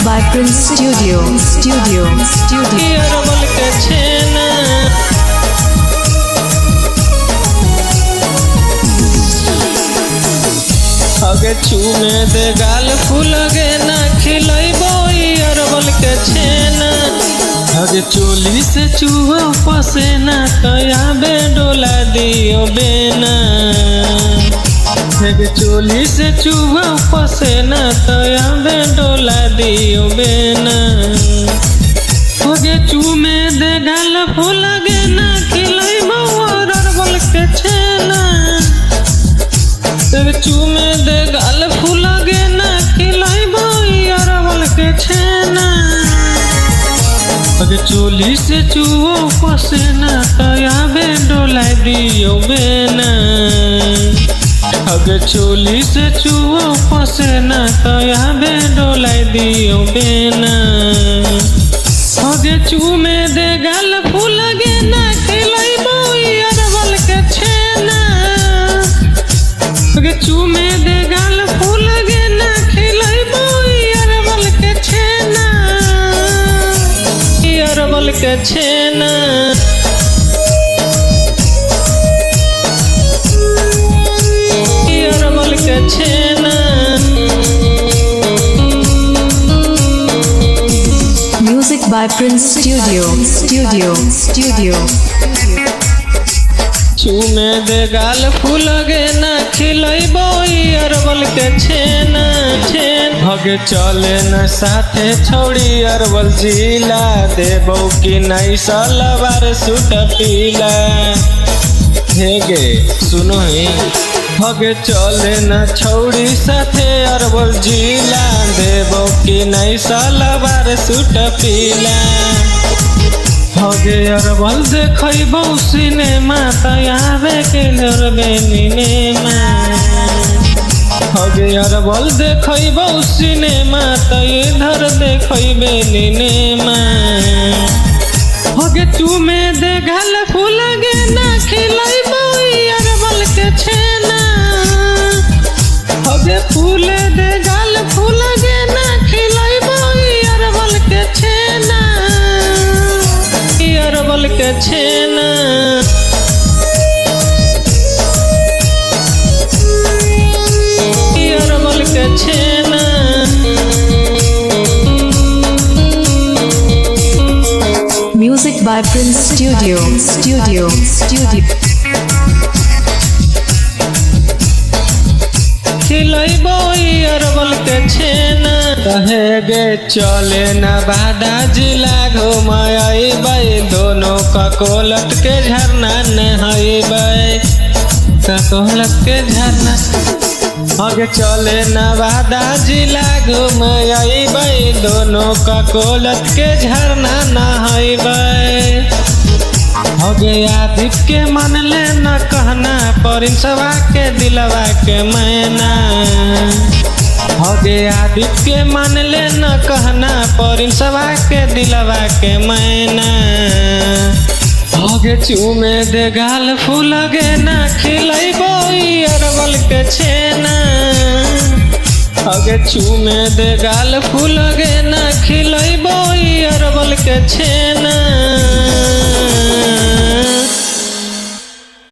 by Prince Studio. Arwal के छेना अगे चूमे दे गाल फूल गे ना खिलैबो अरवल के छेना अगे चोली से चूहो पसेना तया बे डोला दियो बेना अगे चोली से चूहो पसेना तया बे डोला दियो बेना अगे चूमे दे गाल फूल गे ना खिलैबो अरवल के छेना चूमे दे गाल फूल गे ना खिलैबो अरवल के छेना अगे चोली से चूहो पसेना तया बे डोला दियो बेना अगे चोली से चूहो पसेना तया बे डोला दियो बेना अगे चूमे दे गाल फूल गे ना खिलैबो अरवल के छेना अगे चूमे दे गाल फूल गे ना खिलैबो अरवल के छेना अरवल के छेना अरवल के छेना Music by Prince Studio. चूमे दे गाल फूल गे ना खिलैबो अरवल के छेना भगे चले न साथे छोड़ी अरवल जिला देबो कि नहीं सलवार सूट पीला हे गे सुनो ही भगे चले न छोड़ी साथे अरवल जिला देबो कि नहीं सलवार सूट पीला हगे अरवल देखैबो सिनेमा तयाबे के लरबे निनेमा हगे अरवल देखैबो सिनेमा त इधर देखैबे निनेमा हगे चूमे दे गाल फूल गे ना खिलैबो अरवल के छेना हगे फूल दे गाल फूल गे ना खिलैबो अरवल के छेना अरवल के छेना अरवल के छेना Music by Prince Studio. खिलैबो Arwal के छेना कहे गे चले न बादा जिला घुमाइबै दोनों ककोलत के झरना नहैबै ककोलत के झरना आगे चले नवादा जिला घुमाइबै दोनों ककोलत के झरना नहैबै हगे आदित के मन ले न कहना परिंसवा के दिलवा के मैना हगे आदित के मन ले न कहना परिंसवा के दिलवा के मैना हगे चूमे दे गाल फूल गे ना खिलैबो अरवल के छेना हगे चूमे दे गाल फूल गे ना खिलैबो अरवल के छेना।